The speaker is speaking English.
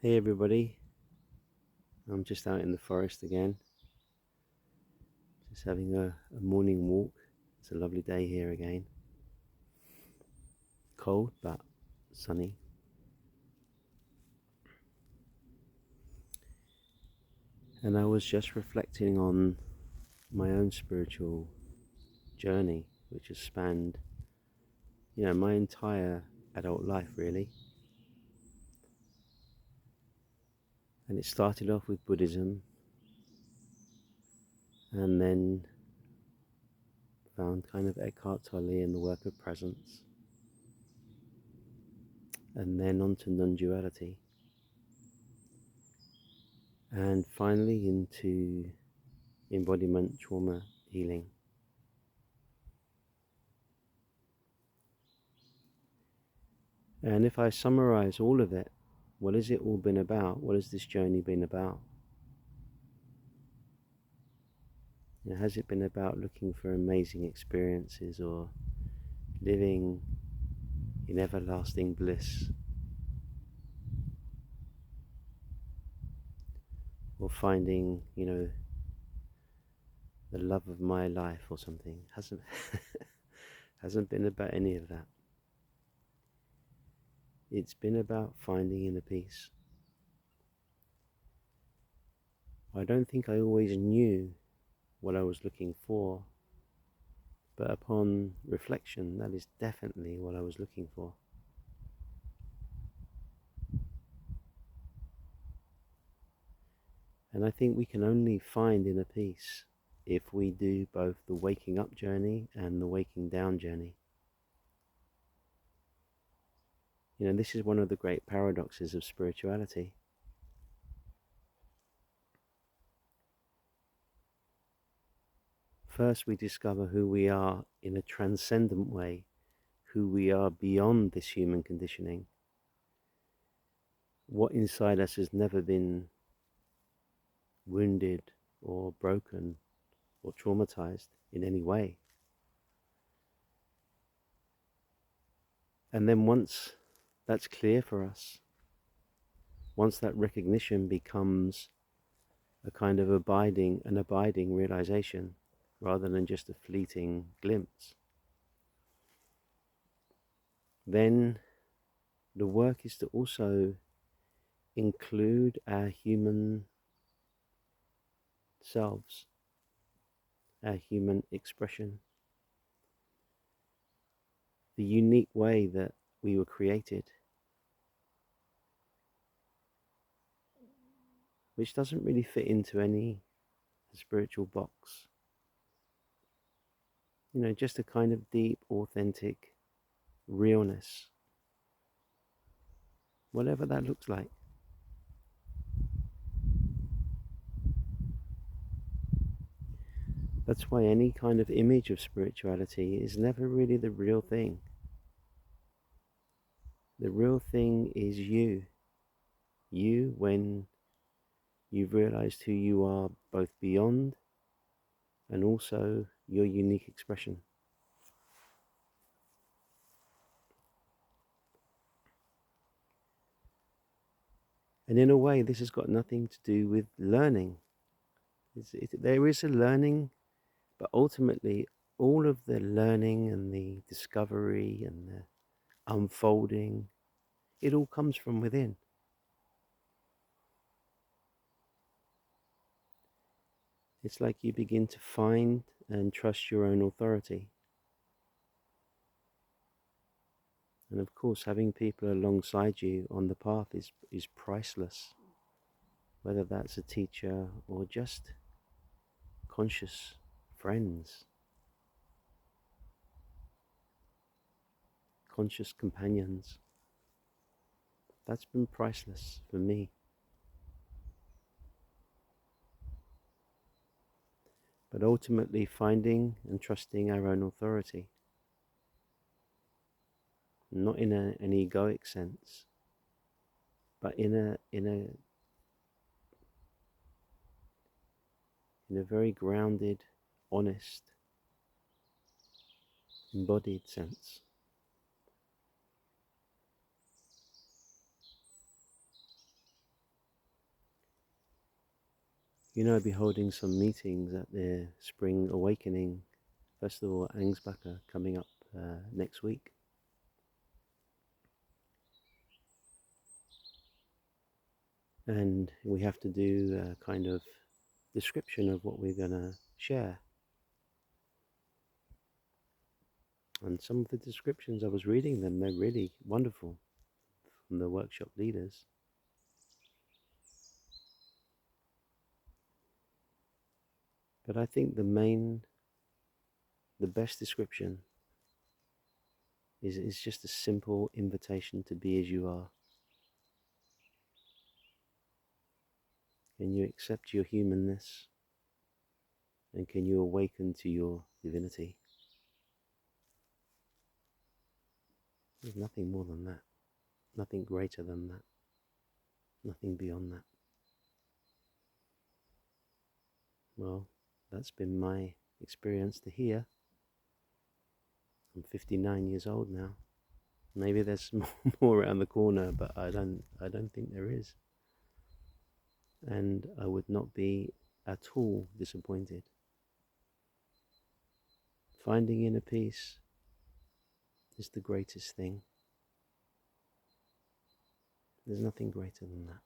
Hey everybody, I'm just out in the forest again, just having a morning walk. It's a lovely day here again. Cold but sunny. And I was just reflecting on my own spiritual journey, which has spanned, my entire adult life really. And it started off with Buddhism and then found kind of Eckhart Tolle and the work of presence, and then on to non-duality, and finally into embodiment trauma healing. And if I summarize all of it, what has it all been about? What has this journey been about? Has it been about looking for amazing experiences or living in everlasting bliss? Or finding, the love of my life or something? Hasn't been about any of that. It's been about finding inner peace. I don't think I always knew what I was looking for, but upon reflection, that is definitely what I was looking for. And I think we can only find inner peace if we do both the waking up journey and the waking down journey. This is one of the great paradoxes of spirituality. First, we discover who we are in a transcendent way, who we are beyond this human conditioning. What inside us has never been wounded or broken or traumatized in any way. And then once that's clear for us, once that recognition becomes a kind of an abiding realization rather than just a fleeting glimpse, then the work is to also include our human selves, our human expression, the unique way that we were created, which doesn't really fit into any spiritual box. Just a kind of deep, authentic realness, whatever that looks like. That's why any kind of image of spirituality is never really the real thing. The real thing is you. You when you've realized who you are both beyond and also your unique expression. And in a way, this has got nothing to do with learning. There is a learning, but ultimately, all of the learning and the discovery and the unfolding, it all comes from within. It's like you begin to find and trust your own authority. And of course, having people alongside you on the path is priceless, whether that's a teacher or just conscious friends, conscious companions. That's been priceless for me. But ultimately, finding and trusting our own authority, not in an egoic sense, but in a very grounded, honest, embodied sense. You know, I'll be holding some meetings at the Spring Awakening Festival at Angsbacher coming up next week. And we have to do a kind of description of what we're going to share. And some of the descriptions, I was reading them, they're really wonderful from the workshop leaders. But I think the best description is just a simple invitation to be as you are. Can you accept your humanness? And can you awaken to your divinity? There's nothing more than that. Nothing greater than that. Nothing beyond that. Well, that's been my experience to hear. I'm 59 years old now. Maybe there's more around the corner, but I don't think there is. And I would not be at all disappointed. Finding inner peace is the greatest thing. There's nothing greater than that.